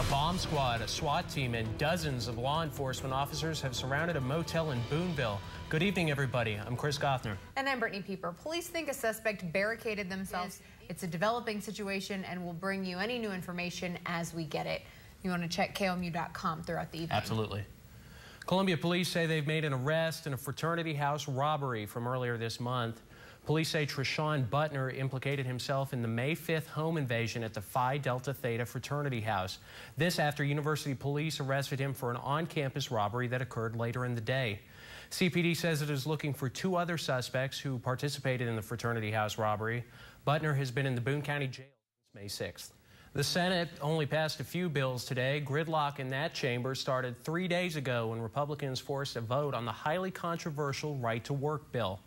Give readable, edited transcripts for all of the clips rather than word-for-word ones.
A bomb squad, a SWAT team, and dozens of law enforcement officers have surrounded a motel in Boonville. Good evening, everybody. I'm Chris Gothner. And I'm Brittany Pieper. Police think a suspect barricaded themselves. It's a developing situation, and we'll bring you any new information as we get it. You want to check KOMU.com throughout the evening. Absolutely. Columbia police say they've made an arrest in a fraternity house robbery from earlier this month. Police say Treshawn Butner implicated himself in the May 5th home invasion at the Phi Delta Theta fraternity house. This after university police arrested him for an on-campus robbery that occurred later in the day. CPD says it is looking for two other suspects who participated in the fraternity house robbery. Butner has been in the Boone County Jail since May 6th. The Senate only passed a few bills today. Gridlock in that chamber started 3 days ago when Republicans forced a vote on the highly controversial right-to-work bill.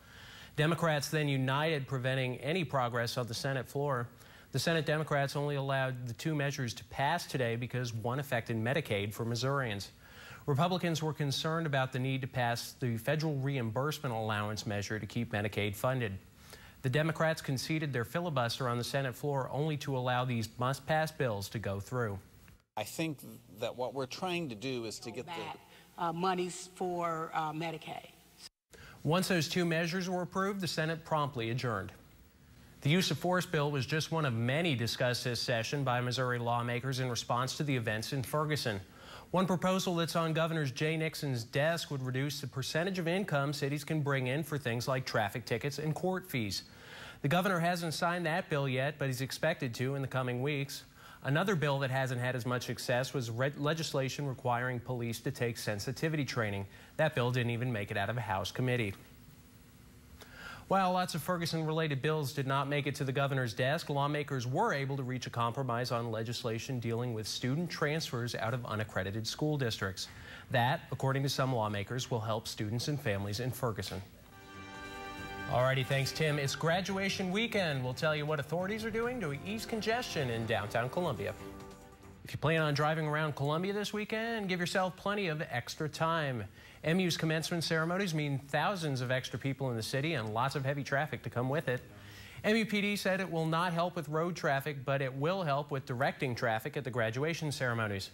Democrats then united, preventing any progress on the Senate floor. The Senate Democrats only allowed the two measures to pass today because one affected Medicaid for Missourians. Republicans were concerned about the need to pass the federal reimbursement allowance measure to keep Medicaid funded. The Democrats conceded their filibuster on the Senate floor only to allow these must-pass bills to go through. I think that what we're trying to do is to get the monies for Medicaid. Once those two measures were approved, the Senate promptly adjourned. The use of force bill was just one of many discussed this session by Missouri lawmakers in response to the events in Ferguson. One proposal that's on Governor Jay Nixon's desk would reduce the percentage of income cities can bring in for things like traffic tickets and court fees. The governor hasn't signed that bill yet, but he's expected to in the coming weeks. Another bill that hasn't had as much success was legislation requiring police to take sensitivity training. That bill didn't even make it out of a House committee. While lots of Ferguson-related bills did not make it to the governor's desk, lawmakers were able to reach a compromise on legislation dealing with student transfers out of unaccredited school districts. That, according to some lawmakers, will help students and families in Ferguson. Alrighty, thanks, Tim. It's graduation weekend. We'll tell you what authorities are doing to ease congestion in downtown Columbia. If you plan on driving around Columbia this weekend, give yourself plenty of extra time. MU's commencement ceremonies mean thousands of extra people in the city and lots of heavy traffic to come with it. MUPD said it will not help with road traffic, but it will help with directing traffic at the graduation ceremonies.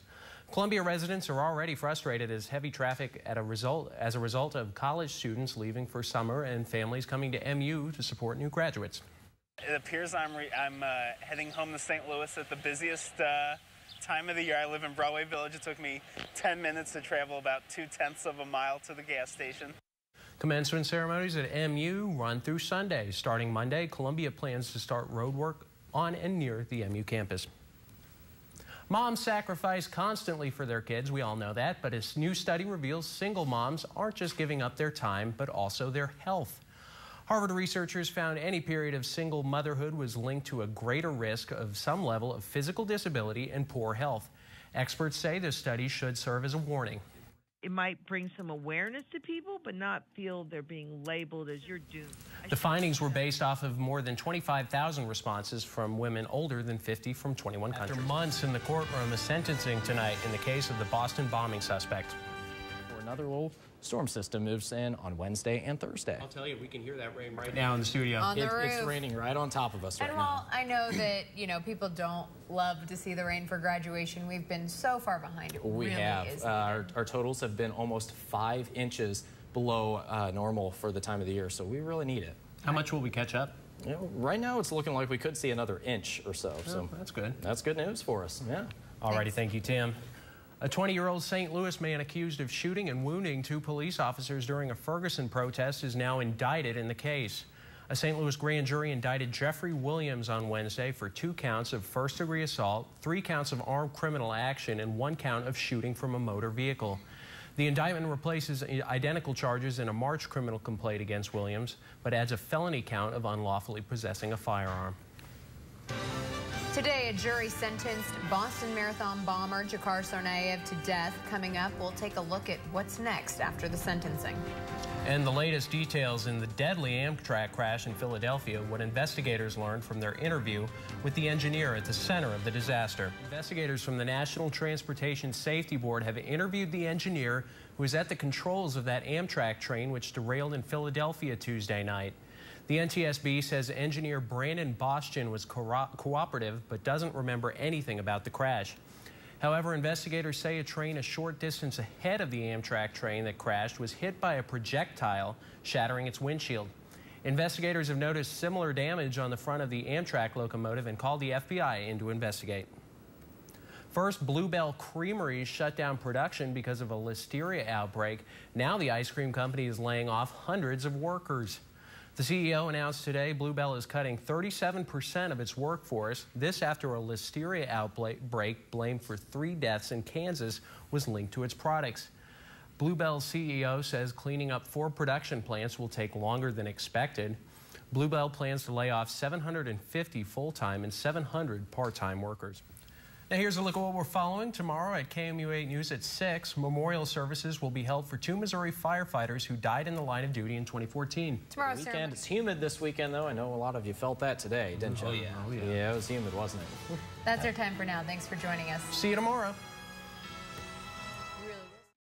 Columbia residents are already frustrated as heavy traffic as a result of college students leaving for summer and families coming to MU to support new graduates. It appears I'm heading home to St. Louis at the busiest time of the year. I live in Broadway Village. It took me 10 minutes to travel about 2/10 of a mile to the gas station. Commencement ceremonies at MU run through Sunday. Starting Monday, Columbia plans to start road work on and near the MU campus. Moms sacrifice constantly for their kids, we all know that, but a new study reveals single moms aren't just giving up their time, but also their health. Harvard researchers found any period of single motherhood was linked to a greater risk of some level of physical disability and poor health. Experts say this study should serve as a warning. It might bring some awareness to people, but not feel they're being labeled as you're doomed. The findings were based off of more than 25,000 responses from women older than 50 from 21 countries. After months in the courtroom, a sentencing tonight in the case of the Boston bombing suspect. Another low storm system moves in on Wednesday and Thursday. I'll tell you, we can hear that rain right now in the studio. On the roof. It's raining right on top of us right now. And while I know that, people don't love to see the rain for graduation, we've been so far behind. It we really have. is Our totals have been almost 5 inches below normal for the time of the year, so we really need it. How much will we catch up? Right now it's looking like we could see another inch or so. So that's good. That's good news for us. Yeah. Alrighty, thank you, Tim. A 20-year-old St. Louis man accused of shooting and wounding 2 police officers during a Ferguson protest is now indicted in the case. A St. Louis grand jury indicted Jeffrey Williams on Wednesday for 2 counts of first-degree assault, 3 counts of armed criminal action, and 1 count of shooting from a motor vehicle. The indictment replaces identical charges in a March criminal complaint against Williams, but adds a felony count of unlawfully possessing a firearm. Today, a jury sentenced Boston Marathon bomber Jakar Tsarnaev to death. Coming up, we'll take a look at what's next after the sentencing. And the latest details in the deadly Amtrak crash in Philadelphia, what investigators learned from their interview with the engineer at the center of the disaster. Investigators from the National Transportation Safety Board have interviewed the engineer who was at the controls of that Amtrak train which derailed in Philadelphia Tuesday night. The NTSB says engineer Brandon Bostian was cooperative but doesn't remember anything about the crash. However, investigators say a train a short distance ahead of the Amtrak train that crashed was hit by a projectile, shattering its windshield. Investigators have noticed similar damage on the front of the Amtrak locomotive and called the FBI in to investigate. First, Bluebell Creamery shut down production because of a listeria outbreak. Now the ice cream company is laying off hundreds of workers. The CEO announced today Bluebell is cutting 37% of its workforce. This after a listeria outbreak blamed for 3 deaths in Kansas was linked to its products. Bluebell's CEO says cleaning up 4 production plants will take longer than expected. Bluebell plans to lay off 750 full-time and 700 part-time workers. Now here's a look at what we're following. Tomorrow at KOMU 8 News at 6, memorial services will be held for 2 Missouri firefighters who died in the line of duty in 2014. Tomorrow's weekend. It's humid this weekend, though. I know a lot of you felt that today, didn't you? Oh, yeah. Yeah, it was humid, wasn't it? That's our time for now. Thanks for joining us. See you tomorrow.